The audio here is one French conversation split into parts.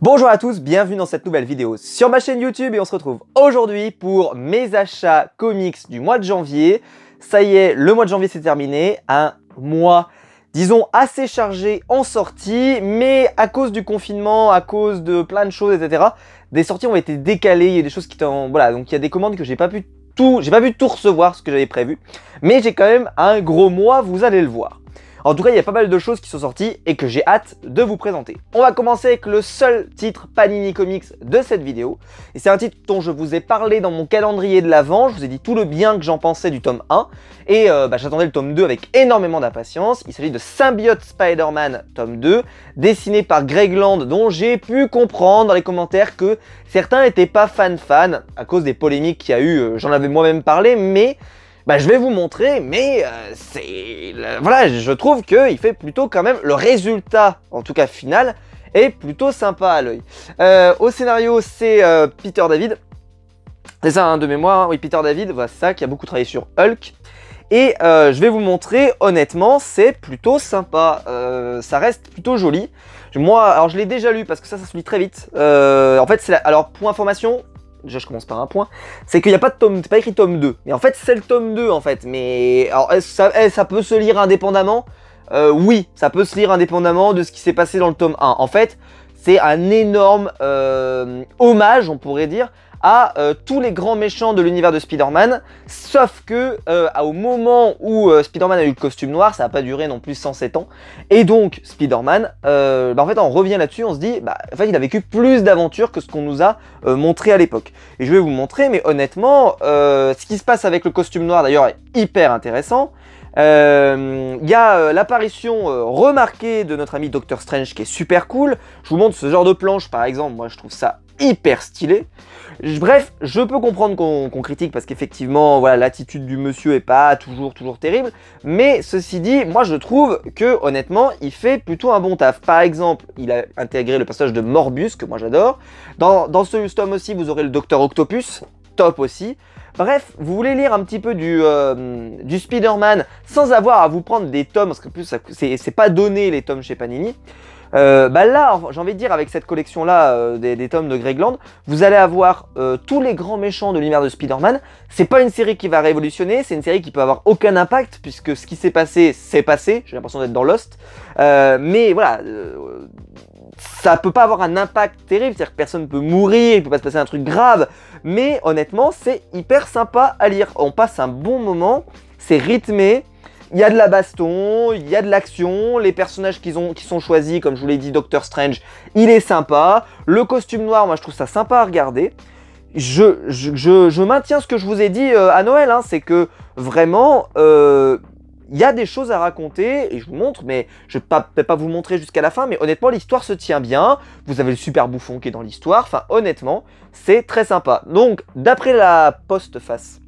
Bonjour à tous, bienvenue dans cette nouvelle vidéo sur ma chaîne YouTube et on se retrouve aujourd'hui pour mes achats comics du mois de janvier. Ça y est, le mois de janvier c'est terminé, un mois, disons, assez chargé en sorties, mais à cause du confinement, à cause de plein de choses, etc., des sorties ont été décalées, il y a des choses qui étaient voilà, donc il y a des commandes que j'ai pas pu tout recevoir ce que j'avais prévu, mais j'ai quand même un gros mois, vous allez le voir. En tout cas, il y a pas mal de choses qui sont sorties et que j'ai hâte de vous présenter. On va commencer avec le seul titre Panini Comics de cette vidéo. Et c'est un titre dont je vous ai parlé dans mon calendrier de l'Avent. Je vous ai dit tout le bien que j'en pensais du tome 1. Et j'attendais le tome 2 avec énormément d'impatience. Il s'agit de Symbiote Spider-Man tome 2, dessiné par Greg Land, dont j'ai pu comprendre dans les commentaires que certains n'étaient pas fans à cause des polémiques qu'il y a eu. J'en avais moi-même parlé, mais... je vais vous montrer, mais voilà, je trouve qu'il fait plutôt quand même, le résultat, en tout cas final, est plutôt sympa à l'œil. Au scénario, c'est Peter David. C'est ça, hein, de mémoire, oui, Peter David, voilà, c'est ça, qui a beaucoup travaillé sur Hulk. Et je vais vous montrer, honnêtement, c'est plutôt sympa. Ça reste plutôt joli. Moi, alors je l'ai déjà lu, parce que ça se lit très vite. En fait, alors, pour information... Déjà, je commence par un point, c'est qu'il n'y a pas de tome, c'est pas écrit tome 2. Mais en fait, c'est le tome 2, en fait. Mais alors, ça peut se lire indépendamment. Oui, ça peut se lire indépendamment de ce qui s'est passé dans le tome 1. En fait, c'est un énorme hommage, on pourrait dire, à tous les grands méchants de l'univers de Spider-Man, sauf que au moment où Spider-Man a eu le costume noir, ça n'a pas duré non plus 107 ans, et donc Spider-Man, en fait on revient là-dessus, on se dit, en fait il a vécu plus d'aventures que ce qu'on nous a montré à l'époque. Et je vais vous montrer, mais honnêtement, ce qui se passe avec le costume noir d'ailleurs est hyper intéressant. Il y a l'apparition remarquée de notre ami Doctor Strange qui est super cool. Je vous montre ce genre de planche par exemple, moi je trouve ça hyper stylé. Bref, je peux comprendre qu'on critique parce qu'effectivement, voilà, l'attitude du monsieur est pas toujours terrible. Mais ceci dit, moi je trouve que honnêtement, il fait plutôt un bon taf. Par exemple, il a intégré le personnage de Morbius, que moi j'adore. Dans ce tome aussi, vous aurez le Docteur Octopus, top aussi. Bref, vous voulez lire un petit peu du Spider-Man sans avoir à vous prendre des tomes, parce que plus c'est pas donné les tomes chez Panini. Là, j'ai envie de dire, avec cette collection-là des tomes de Greg Land, vous allez avoir tous les grands méchants de l'univers de Spider-Man. C'est pas une série qui va révolutionner, c'est une série qui peut avoir aucun impact, puisque ce qui s'est passé, c'est passé. J'ai l'impression d'être dans Lost. Mais voilà, ça peut pas avoir un impact terrible, c'est-à-dire que personne ne peut mourir, il peut pas se passer un truc grave. Mais honnêtement, c'est hyper sympa à lire. On passe un bon moment, c'est rythmé. Il y a de la baston, il y a de l'action, les personnages qui sont choisis, comme je vous l'ai dit, Doctor Strange, il est sympa. Le costume noir, moi je trouve ça sympa à regarder. Je maintiens ce que je vous ai dit à Noël, hein, c'est que vraiment, il y a des choses à raconter, et je vous montre, mais je ne vais peut-être pas vous montrer jusqu'à la fin, mais honnêtement, l'histoire se tient bien. Vous avez le super bouffon qui est dans l'histoire, enfin honnêtement, c'est très sympa. Donc, d'après la postface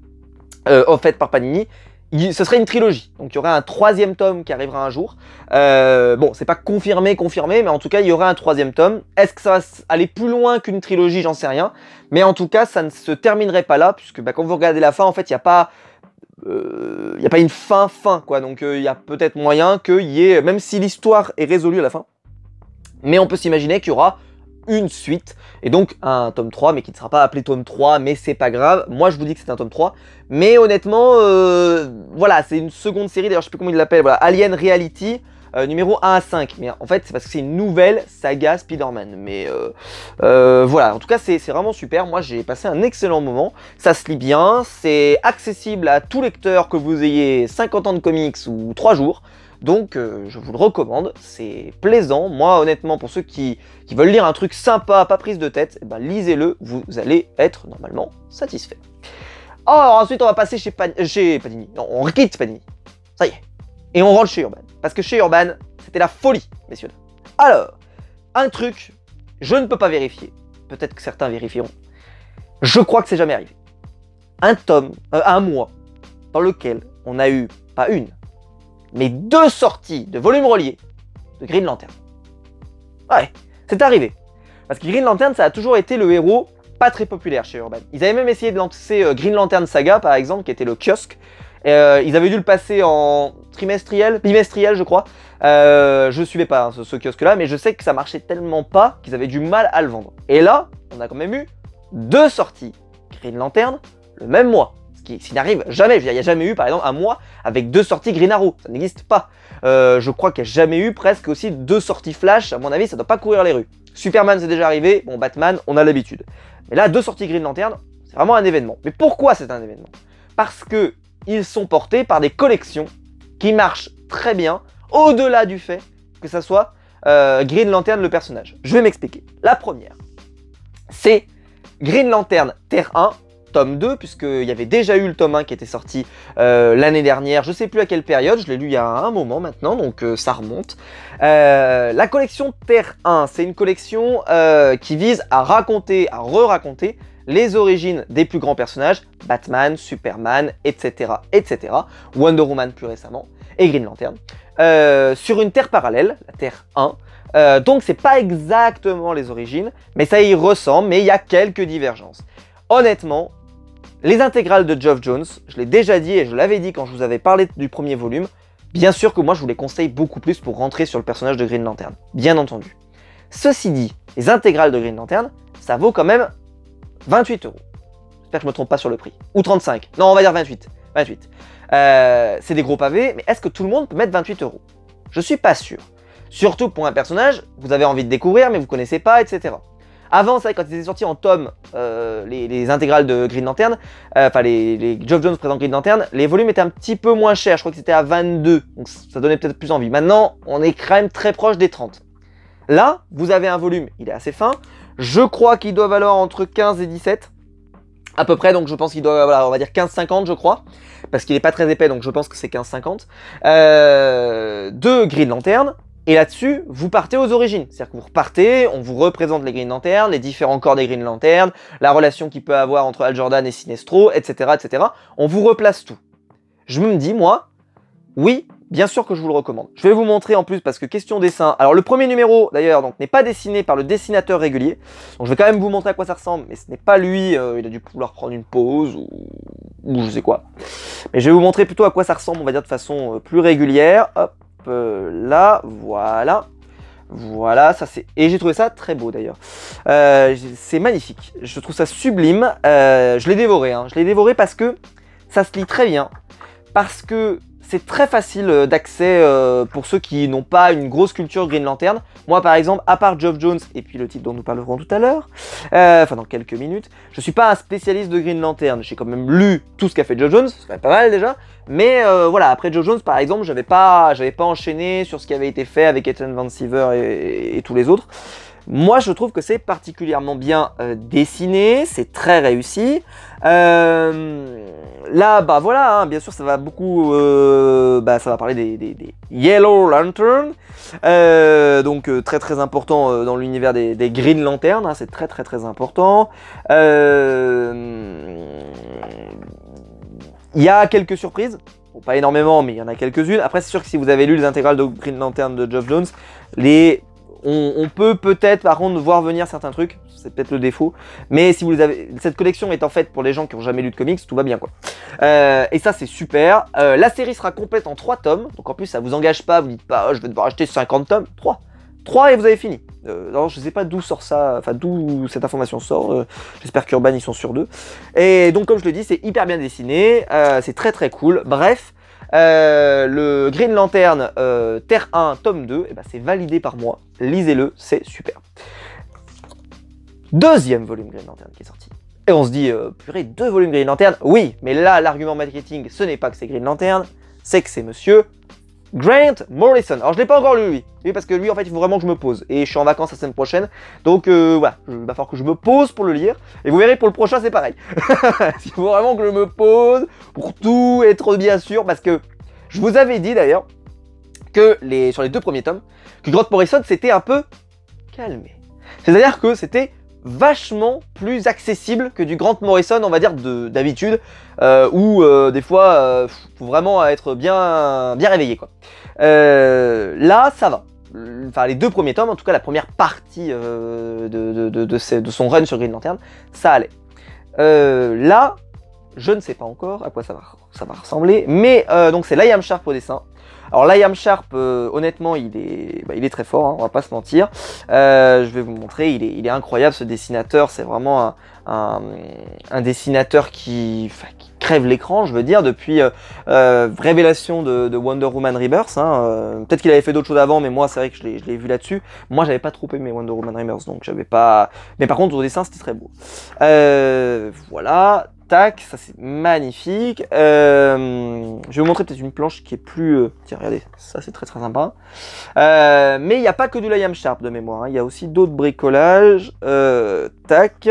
offerte par Panini, ce serait une trilogie, donc il y aurait un troisième tome qui arrivera un jour. Bon, c'est pas confirmé, mais en tout cas, il y aura un troisième tome. Est-ce que ça va aller plus loin qu'une trilogie? J'en sais rien. Mais en tout cas, ça ne se terminerait pas là, puisque quand vous regardez la fin, en fait, il n'y a pas une fin, quoi. Donc, il y a peut-être moyen qu'il y ait, même si l'histoire est résolue à la fin, mais on peut s'imaginer qu'il y aura une suite, et donc un tome 3, mais qui ne sera pas appelé tome 3, mais c'est pas grave, moi je vous dis que c'est un tome 3, mais honnêtement, voilà, c'est une seconde série, d'ailleurs je sais plus comment il l'appelle, voilà, Alien Reality, numéro 1 à 5, mais en fait c'est parce que c'est une nouvelle saga Spider-Man, mais voilà, en tout cas c'est vraiment super, moi j'ai passé un excellent moment, ça se lit bien, c'est accessible à tout lecteur, que vous ayez 50 ans de comics ou 3 jours, donc je vous le recommande, c'est plaisant. Moi honnêtement, pour ceux qui veulent lire un truc sympa, pas prise de tête, eh ben, lisez-le, vous allez être normalement satisfait. Alors ensuite on va passer chez Panini, non, on quitte Panini, ça y est, et on rentre chez Urban, parce que chez Urban, c'était la folie, messieurs. Alors, un truc, je ne peux pas vérifier, peut-être que certains vérifieront, je crois que c'est jamais arrivé. Un mois, dans lequel on a eu, pas une, mais 2 sorties de volumes reliés de Green Lantern. Ouais, c'est arrivé. Parce que Green Lantern, ça a toujours été le héros pas très populaire chez Urban. Ils avaient même essayé de lancer Green Lantern Saga, par exemple, qui était le kiosque. Ils avaient dû le passer en bimestriel je crois. Je suivais pas hein, ce kiosque-là, mais je sais que ça marchait tellement pas qu'ils avaient du mal à le vendre. Et là, on a quand même eu 2 sorties Green Lantern le même mois. Ce qui n'arrive jamais. Il n'y a jamais eu, par exemple, un mois avec 2 sorties Green Arrow. Ça n'existe pas. Je crois qu'il n'y a jamais eu presque aussi 2 sorties Flash. À mon avis, ça ne doit pas courir les rues. Superman, c'est déjà arrivé. Bon, Batman, on a l'habitude. Mais là, 2 sorties Green Lantern, c'est vraiment un événement. Mais pourquoi c'est un événement? Parce que ils sont portés par des collections qui marchent très bien, au-delà du fait que ça soit Green Lantern le personnage. Je vais m'expliquer. La première, c'est Green Lantern Terre 1, tome 2, puisqu'il y avait déjà eu le tome 1 qui était sorti l'année dernière, je sais plus à quelle période, je l'ai lu il y a un moment maintenant, donc ça remonte. La collection Terre 1, c'est une collection qui vise à raconter, à re-raconter les origines des plus grands personnages, Batman, Superman, etc., etc., Wonder Woman plus récemment, et Green Lantern, sur une Terre parallèle, la Terre 1. Donc c'est pas exactement les origines, mais ça y ressemble, mais il y a quelques divergences. Honnêtement, les intégrales de Geoff Johns, je l'ai déjà dit et je l'avais dit quand je vous avais parlé du premier volume, bien sûr que moi je vous les conseille beaucoup plus pour rentrer sur le personnage de Green Lantern, bien entendu. Ceci dit, les intégrales de Green Lantern, ça vaut quand même 28 €. J'espère que je me trompe pas sur le prix. Ou 35. Non, on va dire 28. 28. C'est des gros pavés, mais est-ce que tout le monde peut mettre 28 €? Je suis pas sûr. Surtout pour un personnage que vous avez envie de découvrir, mais vous connaissez pas, etc. Avant, c'est vrai, quand ils étaient sortis en tome, les intégrales de Green Lantern, enfin les Geoff Johns présent Green Lantern, les volumes étaient un petit peu moins chers. Je crois que c'était à 22, donc ça donnait peut-être plus envie. Maintenant, on est quand même très proche des 30. Là, vous avez un volume, il est assez fin. Je crois qu'il doit valoir entre 15 et 17, à peu près. Donc je pense qu'il doit, voilà, on va dire 15,50 je crois, parce qu'il n'est pas très épais, donc je pense que c'est 15,50. De Green Lantern. Et là-dessus, vous partez aux origines. C'est-à-dire que vous repartez, on vous représente les Green Lantern, les différents corps des Green Lantern, la relation qu'il peut avoir entre Hal Jordan et Sinestro, etc., etc. On vous replace tout. Je me dis, moi, oui, bien sûr que je vous le recommande. Je vais vous montrer en plus, parce que question dessin... Alors le premier numéro, d'ailleurs, n'est pas dessiné par le dessinateur régulier. Donc je vais quand même vous montrer à quoi ça ressemble, mais ce n'est pas lui, il a dû pouvoir prendre une pause, ou je sais quoi. Mais je vais vous montrer plutôt à quoi ça ressemble, on va dire de façon plus régulière. Hop. Là, voilà, ça c'est... Et j'ai trouvé ça très beau d'ailleurs. C'est magnifique, je trouve ça sublime. Je l'ai dévoré, hein. Je l'ai dévoré parce que ça se lit très bien. Parce que c'est très facile d'accès pour ceux qui n'ont pas une grosse culture Green Lantern. Moi par exemple, à part Geoff Johns et puis le titre dont nous parlerons tout à l'heure, enfin dans quelques minutes, je suis pas un spécialiste de Green Lantern. J'ai quand même lu tout ce qu'a fait Geoff Johns, c'est quand même pas mal déjà. Mais voilà, après Geoff Johns par exemple, j'avais pas enchaîné sur ce qui avait été fait avec Ethan Van Sciver et tous les autres. Moi, je trouve que c'est particulièrement bien dessiné, c'est très réussi. Là, bah voilà, hein, bien sûr, ça va beaucoup, ça va parler des Yellow Lantern, donc très très important dans l'univers des Green Lantern, hein, c'est très très très important. Il y a quelques surprises. Bon, pas énormément, mais il y en a quelques-unes. Après, c'est sûr que si vous avez lu les intégrales de Green Lantern de Geoff Johns, on peut peut-être par contre voir venir certains trucs, c'est peut-être le défaut, mais si vous les avez, cette collection est en fait pour les gens qui n'ont jamais lu de comics, tout va bien quoi. Et ça c'est super. La série sera complète en 3 tomes, donc en plus ça vous engage pas, vous dites pas oh, je vais devoir acheter 50 tomes, 3 et vous avez fini. Alors je sais pas d'où sort ça, enfin d'où cette information sort, j'espère qu'Urban ils sont sur 2. Et donc comme je le dis, c'est hyper bien dessiné, c'est très très cool, bref. Le Green Lantern Terre 1 tome 2, eh ben, c'est validé par moi, lisez-le, c'est super. Deuxième volume Green Lantern qui est sorti. Et on se dit, purée, 2 volumes Green Lantern, oui, mais là l'argument marketing, ce n'est pas que c'est Green Lantern, c'est que c'est monsieur Grant Morrison. Alors je l'ai pas encore lu lui, parce que lui en fait il faut vraiment que je me pose, et je suis en vacances la semaine prochaine, donc voilà, il va falloir que je me pose pour le lire, et vous verrez pour le prochain c'est pareil. Il faut vraiment que je me pose pour tout être bien sûr, parce que je vous avais dit d'ailleurs que sur les 2 premiers tomes, que Grant Morrison s'était un peu calmé. C'est-à-dire que c'était vachement plus accessible que du Grant Morrison, on va dire, d'habitude, où des fois, faut vraiment être bien réveillé, quoi. Là, ça va. Enfin, les 2 premiers tomes, en tout cas la première partie de son run sur Green Lantern, ça allait. Là, Je ne sais pas encore à quoi ça va ressembler, mais donc c'est Liam Sharp au dessin. Alors Liam Sharp, honnêtement, il est très fort, hein, on va pas se mentir. Je vais vous montrer, il est incroyable ce dessinateur, c'est vraiment un dessinateur qui crève l'écran, je veux dire, depuis révélation de Wonder Woman Rebirth. Hein, peut-être qu'il avait fait d'autres choses avant, mais moi c'est vrai que je l'ai vu là-dessus. Moi j'avais pas trop aimé Wonder Woman Rebirth, donc j'avais pas... Mais par contre au dessin c'était très beau. Voilà. Tac, ça c'est magnifique. Je vais vous montrer peut-être une planche qui est plus... Tiens, regardez, ça c'est très sympa. Mais il n'y a pas que du Liam Sharp de mémoire, hein. Il y a aussi d'autres bricolages. Tac,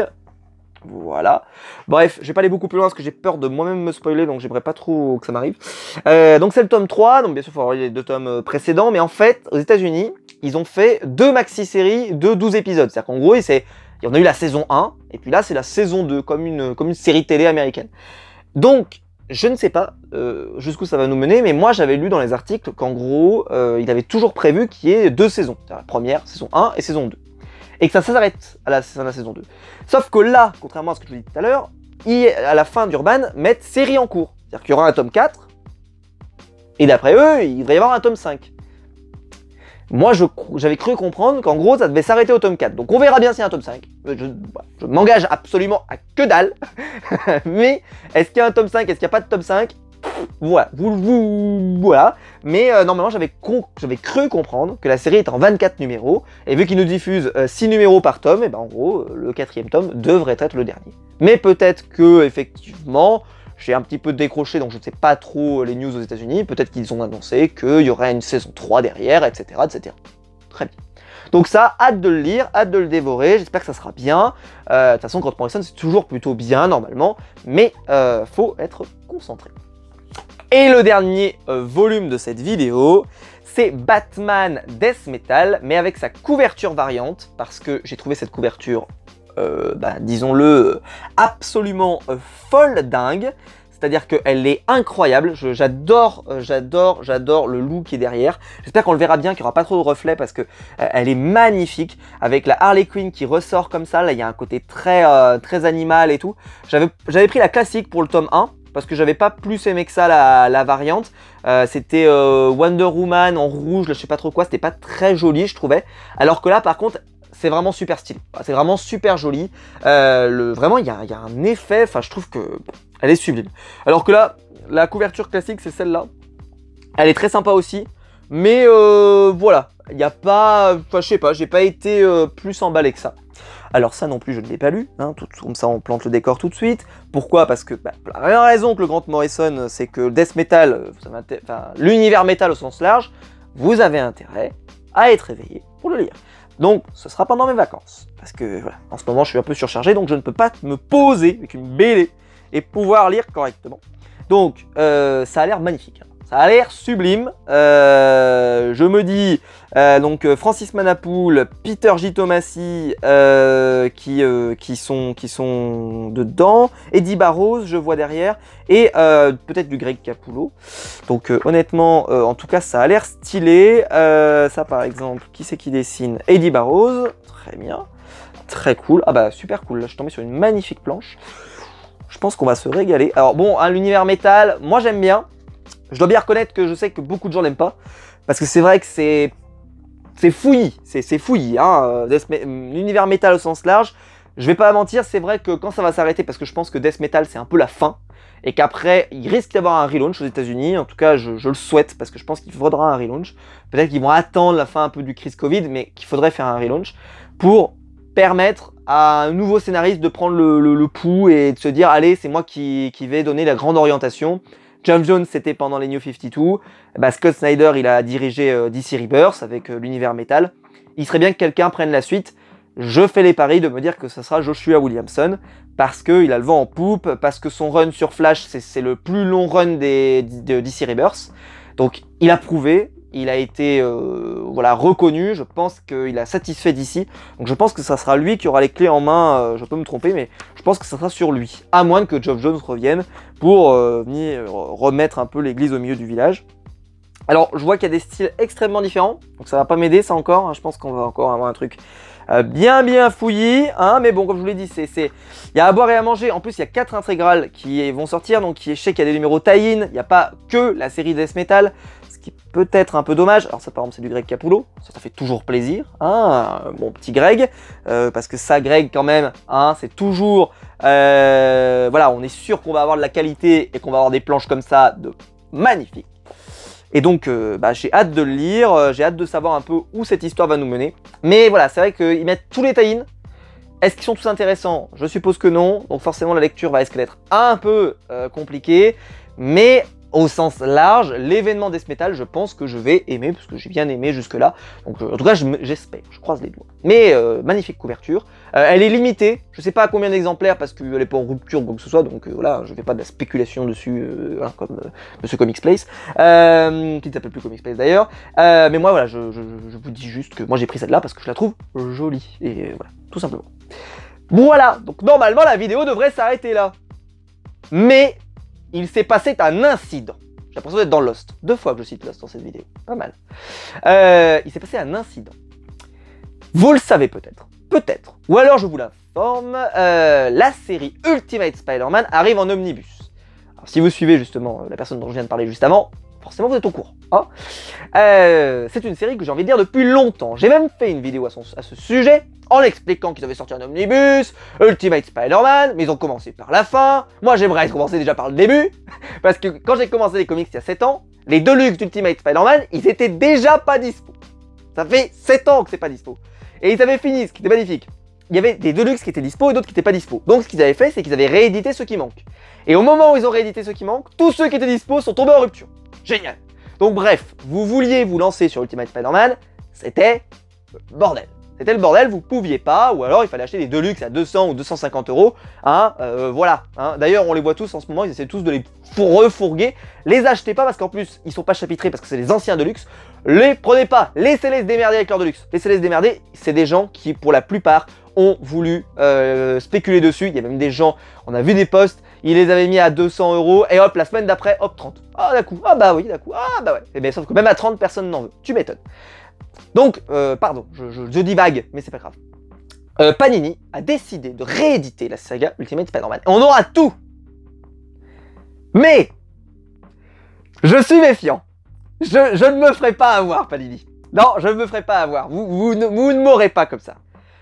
voilà. Bref, je vais pas aller beaucoup plus loin parce que j'ai peur de moi-même me spoiler, donc j'aimerais pas trop que ça m'arrive. Donc c'est le tome 3, donc bien sûr il faut avoir les 2 tomes précédents, mais en fait, aux États-Unis, ils ont fait 2 maxi-séries de 12 épisodes. C'est-à-dire qu'en gros, on a eu la saison 1, et puis là c'est la saison 2, comme une série télé américaine. Donc, je ne sais pas jusqu'où ça va nous mener, mais moi j'avais lu dans les articles qu'en gros, il avait toujours prévu qu'il y ait 2 saisons. La première, saison 1 et saison 2. Et que ça s'arrête à la saison 2. Sauf que là, contrairement à ce que je vous dis tout à l'heure, à la fin d'Urban, mettent série en cours. C'est-à-dire qu'il y aura un tome 4, et d'après eux, il devrait y avoir un tome 5. Moi, j'avais cru comprendre qu'en gros, ça devait s'arrêter au tome 4. Donc, on verra bien s'il y a un tome 5. Je m'engage absolument à que dalle. Mais, est-ce qu'il y a un tome 5? Est-ce qu'il n'y a pas de tome 5? Voilà. Voilà. Mais, normalement, j'avais cru comprendre que la série est en 24 numéros. Et vu qu'ils nous diffusent 6 numéros par tome, et ben, en gros, le 4e tome devrait être le dernier. Mais peut-être que, effectivement... J'ai un petit peu décroché, donc je ne sais pas trop les news aux États-Unis. Peut-être qu'ils ont annoncé qu'il y aurait une saison 3 derrière, etc., etc. Très bien. Donc ça, hâte de le lire, hâte de le dévorer. J'espère que ça sera bien. De toute façon, Grant Morrison, c'est toujours plutôt bien, normalement. Mais faut être concentré. Et le dernier volume de cette vidéo, c'est Batman Death Metal, mais avec sa couverture variante, parce que j'ai trouvé cette couverture... disons-le, absolument folle dingue. C'est-à-dire qu'elle est incroyable. J'adore le look qui est derrière. J'espère qu'on le verra bien, qu'il n'y aura pas trop de reflets parce que elle est magnifique. Avec la Harley Quinn qui ressort comme ça. Là, il y a un côté très animal et tout. J'avais pris la classique pour le tome 1. Parce que j'avais pas plus aimé que ça la variante. C'était Wonder Woman en rouge, je sais pas trop quoi. C'était pas très joli, je trouvais. Alors que là, par contre... c'est vraiment super stylé, c'est vraiment super joli. Vraiment, il y a un effet, enfin, je trouve que elle est sublime. Alors que là, la couverture classique, c'est celle-là. Elle est très sympa aussi, mais voilà, il n'y a pas, enfin, je sais pas, j'ai pas été plus emballé que ça. Alors ça non plus, je ne l'ai pas lu, hein, comme ça on plante le décor tout de suite. Pourquoi? Parce que, la même raison que le Grant Morrison, c'est que Death Metal, l'univers métal au sens large, vous avez intérêt à être éveillé pour le lire. Donc, ce sera pendant mes vacances. Parce que, voilà, en ce moment, je suis un peu surchargé, donc je ne peux pas me poser avec une BD et pouvoir lire correctement. Donc, ça a l'air magnifique. Hein. Ça a l'air sublime. Je me dis, donc, Francis Manapoul, Peter J. Tomasi, qui sont dedans. Eddie Barrows, je vois derrière. Et peut-être du Greg Capullo. Donc honnêtement, en tout cas, ça a l'air stylé. Ça par exemple, qui c'est qui dessine? Eddie Barrows, très bien. Très cool. Ah bah super cool, là je suis tombé sur une magnifique planche. Je pense qu'on va se régaler. Alors bon, hein, l'univers métal, moi j'aime bien. Je dois bien reconnaître que je sais que beaucoup de gens n'aiment pas. Parce que c'est vrai que c'est fouillis. C'est fouillis, hein. L'univers métal au sens large. Je vais pas mentir, c'est vrai que quand ça va s'arrêter, parce que je pense que Death Metal c'est un peu la fin. Et qu'après, il risque d'y avoir un relaunch aux États-Unis. En tout cas, je le souhaite parce que je pense qu'il faudra un relaunch. Peut-être qu'ils vont attendre la fin un peu du crise Covid, mais qu'il faudrait faire un relaunch pour permettre à un nouveau scénariste de prendre le pouls et de se dire allez, c'est moi qui vais donner la grande orientation. Geoff Johns, c'était pendant les New 52. Bah, Scott Snyder, il a dirigé DC Rebirth avec l'univers métal. Il serait bien que quelqu'un prenne la suite. Je fais les paris de me dire que ce sera Joshua Williamson parce qu'il a le vent en poupe, parce que son run sur Flash, c'est le plus long run de DC Rebirth. Donc il a prouvé, il a été voilà, reconnu, je pense qu'il a satisfait DC. Donc je pense que ça sera lui qui aura les clés en main, je peux me tromper, mais je pense que ça sera sur lui. À moins que Geoff Johns revienne pour venir remettre un peu l'église au milieu du village. Alors je vois qu'il y a des styles extrêmement différents, donc ça va pas m'aider ça encore, hein. Je pense qu'on va encore avoir un truc bien fouillis, hein, mais bon, comme je vous l'ai dit, il y a à boire et à manger. En plus, il y a 4 intégrales qui vont sortir, donc je sais qu'il y a des numéros tie-in, il n'y a pas que la série Death Metal, ce qui peut être un peu dommage. Alors ça, par exemple, c'est du Greg Capullo, ça fait toujours plaisir, hein, mon petit Greg, parce que ça, Greg, quand même, hein, c'est toujours, voilà, on est sûr qu'on va avoir de la qualité et qu'on va avoir des planches comme ça, de magnifiques. Et donc, j'ai hâte de le lire, j'ai hâte de savoir un peu où cette histoire va nous mener. Mais voilà, c'est vrai qu'ils mettent tous les tie-in. Est-ce qu'ils sont tous intéressants? Je suppose que non. Donc forcément, la lecture va risquer d'être un peu compliquée. Mais au sens large, l'événement Death Metal, je pense que je vais aimer, parce que j'ai bien aimé jusque-là. Donc en tout cas, j'espère, je croise les doigts. Mais magnifique couverture. Elle est limitée, je ne sais pas à combien d'exemplaires, parce qu'elle n'est pas en rupture ou quoi que ce soit, donc voilà, je ne fais pas de la spéculation dessus, hein, comme Monsieur Comics Place, qui ne s'appelle plus Comics Place d'ailleurs. Mais moi, voilà, je vous dis juste que moi j'ai pris celle-là parce que je la trouve jolie. Et voilà, tout simplement. Voilà, donc normalement la vidéo devrait s'arrêter là. Mais il s'est passé un incident. J'ai l'impression d'être dans Lost. 2 fois que je cite Lost dans cette vidéo. Pas mal. Il s'est passé un incident. Vous le savez peut-être. Peut-être. Ou alors je vous l'informe. La série Ultimate Spider-Man arrive en omnibus. Alors, si vous suivez justement la personne dont je viens de parler juste avant, forcément vous êtes au courant. Hein, c'est une série que j'ai envie de dire depuis longtemps. J'ai même fait une vidéo à ce sujet, en expliquant qu'ils avaient sorti un omnibus, Ultimate Spider-Man, mais ils ont commencé par la fin. Moi j'aimerais commencer déjà par le début, parce que quand j'ai commencé les comics il y a 7 ans, les Deluxe d'Ultimate Spider-Man, ils étaient déjà pas dispo. Ça fait 7 ans que c'est pas dispo. Et ils avaient fini, ce qui était magnifique. Il y avait des Deluxe qui étaient dispo et d'autres qui n'étaient pas dispo. Donc ce qu'ils avaient fait, c'est qu'ils avaient réédité ceux qui manquent. Et au moment où ils ont réédité ceux qui manquent, tous ceux qui étaient dispo sont tombés en rupture. Génial. Donc bref, vous vouliez vous lancer sur Ultimate Spider-Man, c'était le bordel. C'était le bordel, vous pouviez pas, ou alors il fallait acheter des Deluxe à 200 ou 250 €. Hein, voilà. Hein. D'ailleurs, on les voit tous en ce moment, ils essaient tous de les refourguer. Les achetez pas parce qu'en plus, ils sont pas chapitrés parce que c'est les anciens Deluxe. Les prenez pas, laissez-les se démerder avec leurs Deluxe. Laissez-les se démerder, c'est des gens qui, pour la plupart, ont voulu spéculer dessus. Il y a même des gens, on a vu des posts, ils les avaient mis à 200 € et hop, la semaine d'après, hop, 30. Ah, d'un coup, ah bah oui, d'un coup, ah bah ouais. Et bien, sauf que même à 30, personne n'en veut. Tu m'étonnes. Donc, pardon, je divague, mais c'est pas grave. Panini a décidé de rééditer la saga Ultimate Spider-Man. On aura tout. Mais, je suis méfiant. Je ne me ferai pas avoir, Panini. Non, je ne me ferai pas avoir. Vous ne m'aurez pas comme ça.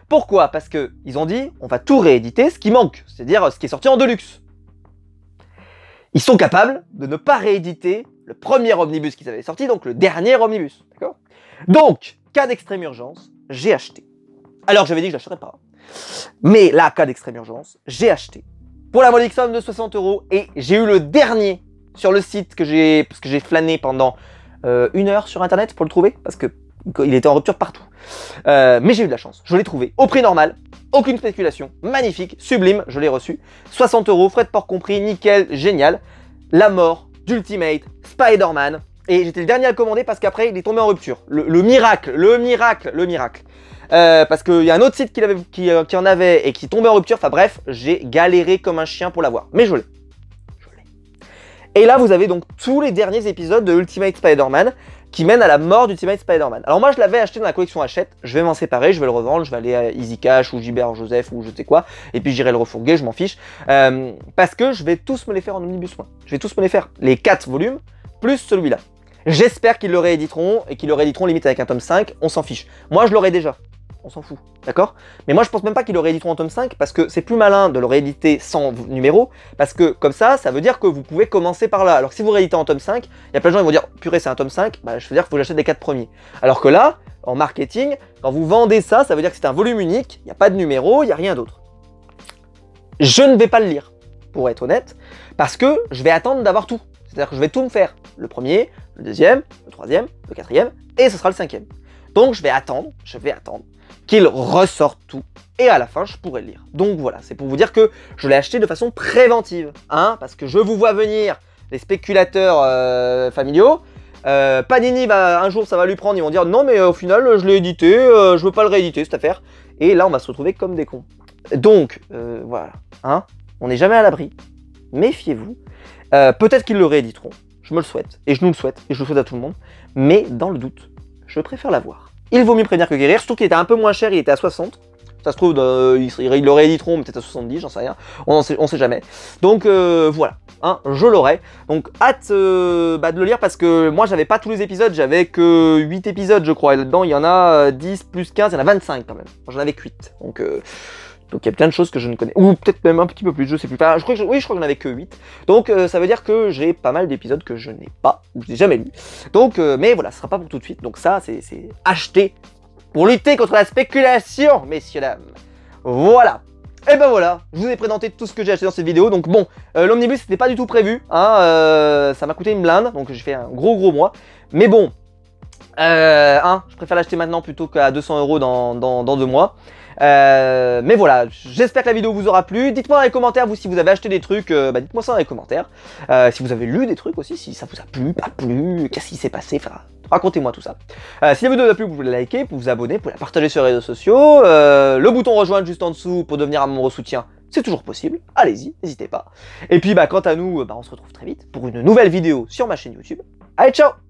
Pourquoi? Parce que ils ont dit, on va tout rééditer, ce qui manque, c'est-à-dire ce qui est sorti en Deluxe. Ils sont capables de ne pas rééditer le premier omnibus qu'ils avaient sorti, donc le dernier omnibus, d'accord? Donc, cas d'extrême urgence, j'ai acheté. Alors j'avais dit que je l'achèterais pas. Mais là, cas d'extrême urgence, j'ai acheté. Pour la modique somme de 60 € et j'ai eu le dernier sur le site parce que j'ai flâné pendant 1 heure sur internet pour le trouver, parce que il était en rupture partout. Mais j'ai eu de la chance, je l'ai trouvé au prix normal, aucune spéculation, magnifique, sublime, je l'ai reçu. 60 €, frais de port compris, nickel, génial. La mort d'Ultimate Spider-Man. Et j'étais le dernier à le commander parce qu'après il est tombé en rupture. Le miracle. Parce qu'il y a un autre site qui en avait et qui tombait en rupture. Enfin bref, j'ai galéré comme un chien pour l'avoir. Mais je l'ai. Et là vous avez donc tous les derniers épisodes de Ultimate Spider-Man qui mènent à la mort d'Ultimate Spider-Man. Alors moi je l'avais acheté dans la collection Hachette, je vais m'en séparer, je vais le revendre, je vais aller à Easy Cash ou Gilbert Joseph ou je sais quoi, et puis j'irai le refourguer, je m'en fiche. Parce que je vais tous me les faire en omnibus, moi. Je vais tous me les faire. Les 4 volumes, plus celui-là. J'espère qu'ils le rééditeront, et qu'ils le rééditeront limite avec un tome 5, on s'en fiche. Moi je l'aurai déjà, on s'en fout, d'accord? Mais moi je pense même pas qu'ils le rééditeront en tome 5, parce que c'est plus malin de le rééditer sans numéro, parce que comme ça veut dire que vous pouvez commencer par là. Alors que si vous rééditez en tome 5, il y a plein de gens qui vont dire, purée c'est un tome 5, bah je veux dire qu'il faut que j'achète les 4 premiers. Alors que là, en marketing, quand vous vendez ça, ça veut dire que c'est un volume unique, il n'y a pas de numéro, il n'y a rien d'autre. Je ne vais pas le lire, pour être honnête, parce que je vais attendre d'avoir tout. C'est-à-dire que je vais tout me faire. Le premier, le deuxième, le troisième, le quatrième, et ce sera le 5e. Donc je vais attendre qu'il ressorte tout, et à la fin je pourrai le lire. Donc voilà, c'est pour vous dire que je l'ai acheté de façon préventive, hein, parce que je vous vois venir, les spéculateurs familiaux. Panini, un jour ça va lui prendre, ils vont dire non mais au final je l'ai édité, je veux pas le rééditer cette affaire. Et là on va se retrouver comme des cons. Donc voilà, hein, on n'est jamais à l'abri, méfiez-vous. Peut-être qu'ils le rééditeront, je me le souhaite, et je nous le souhaite, et je le souhaite à tout le monde, mais dans le doute, je préfère l'avoir. Il vaut mieux prévenir que guérir, surtout qu'il était un peu moins cher, il était à 60, Ça se trouve, ils le rééditeront peut-être à 70, j'en sais rien. On sait jamais. Donc voilà, hein, je l'aurai. Donc hâte de le lire parce que moi j'avais pas tous les épisodes, j'avais que 8 épisodes je crois. Et là-dedans il y en a 10 plus 15, il y en a 25 quand même. Moi j'en avais que 8. Donc il y a plein de choses que je ne connais. Ou peut-être même un petit peu plus, je sais plus. Enfin, oui, je crois que j'en avais que 8. Donc ça veut dire que j'ai pas mal d'épisodes que je n'ai pas, ou je n'ai jamais lu. Donc, mais voilà, ce sera pas pour tout de suite. Donc ça, c'est acheté pour lutter contre la spéculation, messieurs, dames. Voilà. Et ben voilà, je vous ai présenté tout ce que j'ai acheté dans cette vidéo. Donc bon, l'omnibus c'était pas du tout prévu, hein, ça m'a coûté une blinde, donc j'ai fait un gros mois. Mais bon, je préfère l'acheter maintenant plutôt qu'à 200 € dans 2 mois. Mais voilà, j'espère que la vidéo vous aura plu. Dites-moi dans les commentaires, vous, si vous avez acheté des trucs, dites-moi ça dans les commentaires. Si vous avez lu des trucs aussi, si ça vous a plu, pas plu, qu'est-ce qui s'est passé, enfin, racontez-moi tout ça. Si la vidéo vous a plu, vous pouvez la liker, vous pouvez vous abonner, vous pouvez la partager sur les réseaux sociaux. Le bouton rejoindre juste en dessous pour devenir un membre soutien, c'est toujours possible. Allez-y, n'hésitez pas. Et puis, quant à nous, on se retrouve très vite pour une nouvelle vidéo sur ma chaîne YouTube. Allez, ciao!